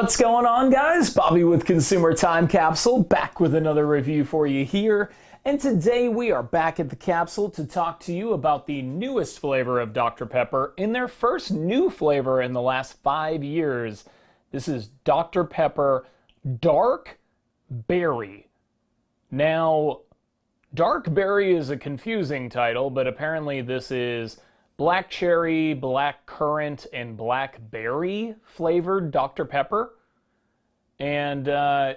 What's going on, guys? Bobby with Consumer Time Capsule, back with another review for you here. And today we are back at the Capsule to talk to you about the newest flavor of Dr. Pepper in their first new flavor in the last 5 years. This is Dr. Pepper Dark Berry. Now, Dark Berry is a confusing title, but apparently this is black cherry, black currant, and blackberry flavored Dr. Pepper. And a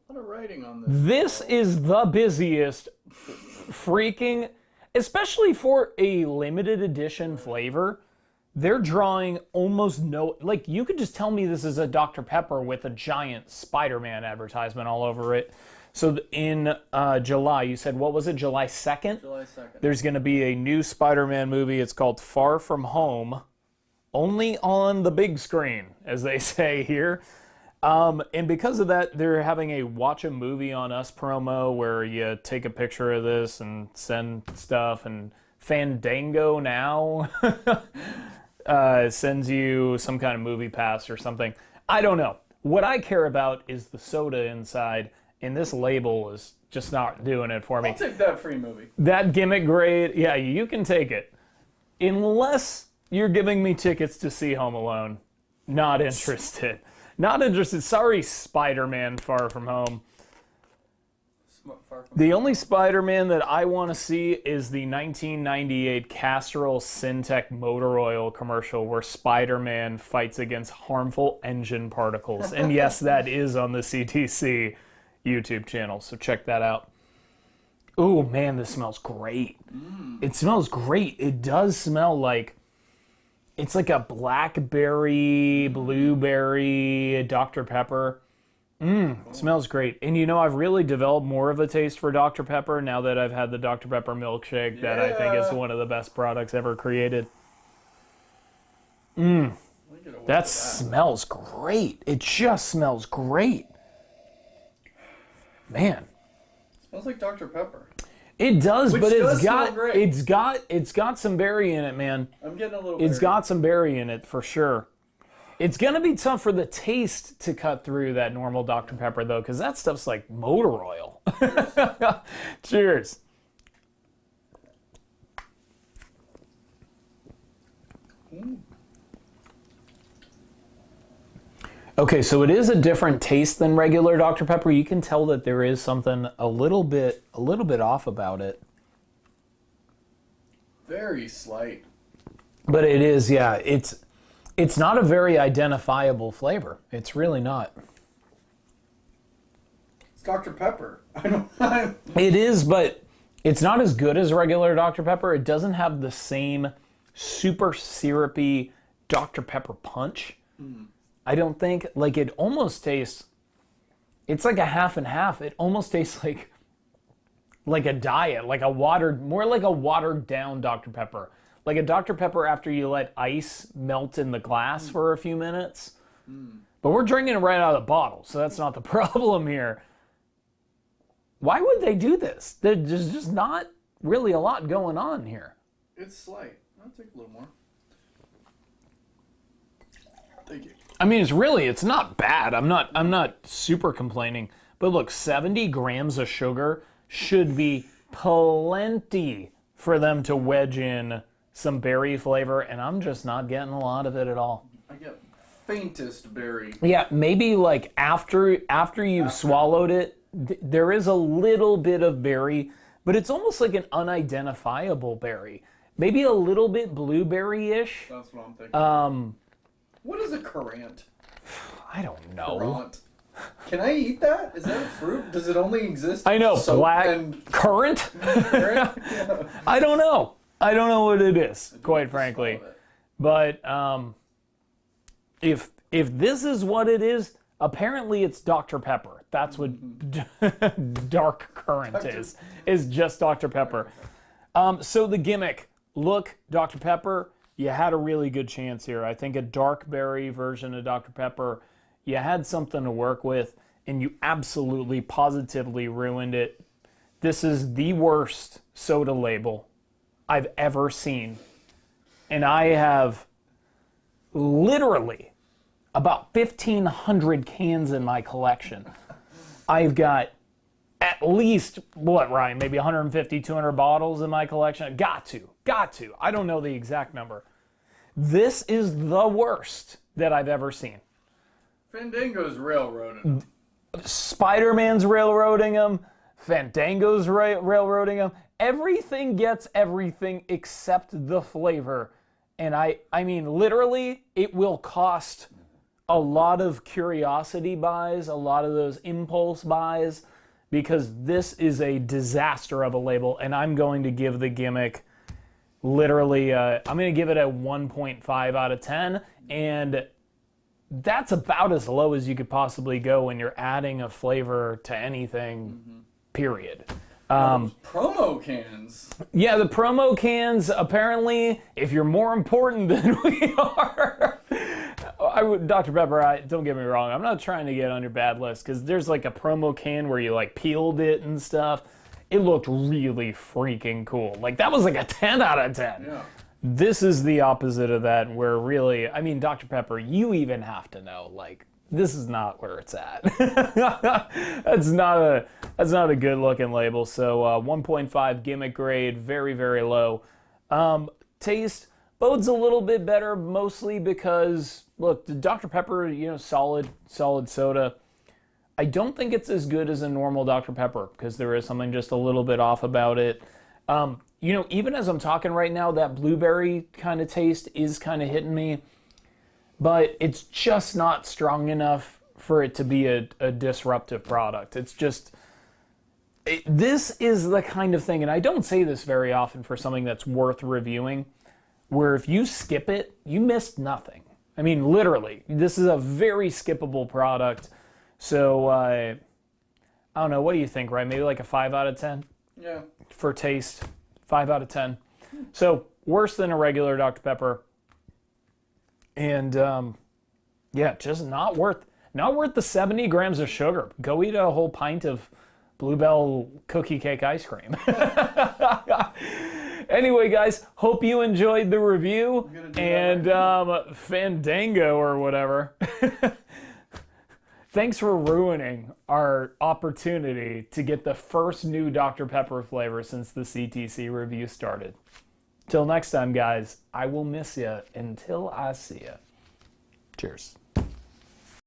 lot of writing on this. this is the busiest freaking, especially for a limited edition flavor. They're drawing almost no, like you could just tell me this is a Dr. Pepper with a giant Spider-Man advertisement all over it. So in July, you said, what was it, July 2nd? July 2nd. There's going to be a new Spider-Man movie. It's called Far From Home, only on the big screen, as they say here. And because of that, they're having a Watch a Movie on Us promo where you take a picture of this and send stuff. And Fandango now sends you some kind of movie pass or something. I don't know. What I care about is the soda inside. And this label is just not doing it for me. I'll take that free movie. That gimmick grade, yeah, you can take it. Unless you're giving me tickets to see Home Alone. Not interested. Not interested. Sorry, Spider-Man Far From Home. The only Spider-Man that I want to see is the 1998 Castrol Syntec motor oil commercial where Spider-Man fights against harmful engine particles. And yes, that is on the CTC YouTube channel, so check that out. Oh man, this smells great. It smells great. It does smell like, it's like a blackberry, blueberry, Dr. Pepper. Smells great. And you know, I've really developed more of a taste for Dr. Pepper now that I've had the Dr. Pepper milkshake that I think is one of the best products ever created. That smells great. It just smells great. Man, It smells like Dr. Pepper. it does, but does smell great. it's got some berry in it, man. I'm getting a little. It's got some berry in it for sure. It's gonna be tough for the taste to cut through that normal Dr. Pepper though, because that stuff's like motor oil. Cheers. Okay, so it is a different taste than regular Dr. Pepper. You can tell that there is something a little bit off about it. Very slight. But it is, yeah, it's not a very identifiable flavor. It's really not. It's Dr. Pepper. I don't. It is, but it's not as good as regular Dr. Pepper. It doesn't have the same super syrupy Dr. Pepper punch. I don't think. Like, it almost tastes, it's like a half and half. It almost tastes like a diet, like a more like a watered down Dr. Pepper. Like a Dr. Pepper after you let ice melt in the glass for a few minutes. But we're drinking it right out of the bottle, so that's not the problem here. Why would they do this? There's just not really a lot going on here. It's slight. I'll take a little more. Thank you. I mean, it's not bad. I'm not super complaining. But look, 70 grams of sugar should be plenty for them to wedge in some berry flavor, and I'm just not getting a lot of it at all. I get faintest berry. Yeah, maybe like after you've swallowed it, there is a little bit of berry, but it's almost like an unidentifiable berry. Maybe a little bit blueberry-ish. That's what I'm thinking. What is a currant? I don't know. Currant. Can I eat that? Is that a fruit? Does it only exist? I know, soap black and currant? currant? Yeah. I don't know. I don't know what it is, quite frankly. But if this is what it is, apparently it's Dr. Pepper. That's what dark currant is just Dr. Pepper. So the gimmick, look, Dr. Pepper, you had a really good chance here. I think a dark berry version of Dr. Pepper, you had something to work with, and you absolutely, positively ruined it. This is the worst soda label I've ever seen. And I have literally about 1,500 cans in my collection. I've got at least, what, Ryan, maybe 150, 200 bottles in my collection? Got to. I don't know the exact number. This is the worst that I've ever seen. Fandango's railroading. Spider-Man's railroading them. Fandango's railroading them. Everything gets everything except the flavor. And I mean, literally, it will cost a lot of curiosity buys, a lot of those impulse buys, because this is a disaster of a label, and I'm going to give the gimmick literally, I'm going to give it a 1.5 out of 10, and that's about as low as you could possibly go when you're adding a flavor to anything, period. Promo cans. Yeah, the promo cans, apparently, if you're more important than we are, Dr. Pepper, don't get me wrong, I'm not trying to get on your bad list, because there's like a promo can where you like peeled it and stuff. It looked really freaking cool. Like, that was like a 10 out of 10. Yeah. This is the opposite of that, where really, I mean, Dr. Pepper, you even have to know, like, this is not where it's at. That's not a good looking label. So 1.5 gimmick grade, very, very low. Taste bodes a little bit better, mostly because, look, the Dr. Pepper, solid soda. I don't think it's as good as a normal Dr. Pepper, because there is something just a little bit off about it. Even as I'm talking right now, that blueberry kind of taste is kind of hitting me. But it's just not strong enough for it to be a disruptive product. It's just, this is the kind of thing, and I don't say this very often for something that's worth reviewing, where if you skip it, you missed nothing. I mean, literally, this is a very skippable product. So, I don't know, what do you think, right? Maybe like a 5 out of 10? Yeah. For taste, 5 out of 10. So, worse than a regular Dr. Pepper. And just not worth the 70 grams of sugar. Go eat a whole pint of Bluebell cookie cake ice cream. Anyway, guys, hope you enjoyed the review and Fandango or whatever. Thanks for ruining our opportunity to get the first new Dr. Pepper flavor since the CTC review started. Till next time, guys, I will miss you until I see you. Cheers.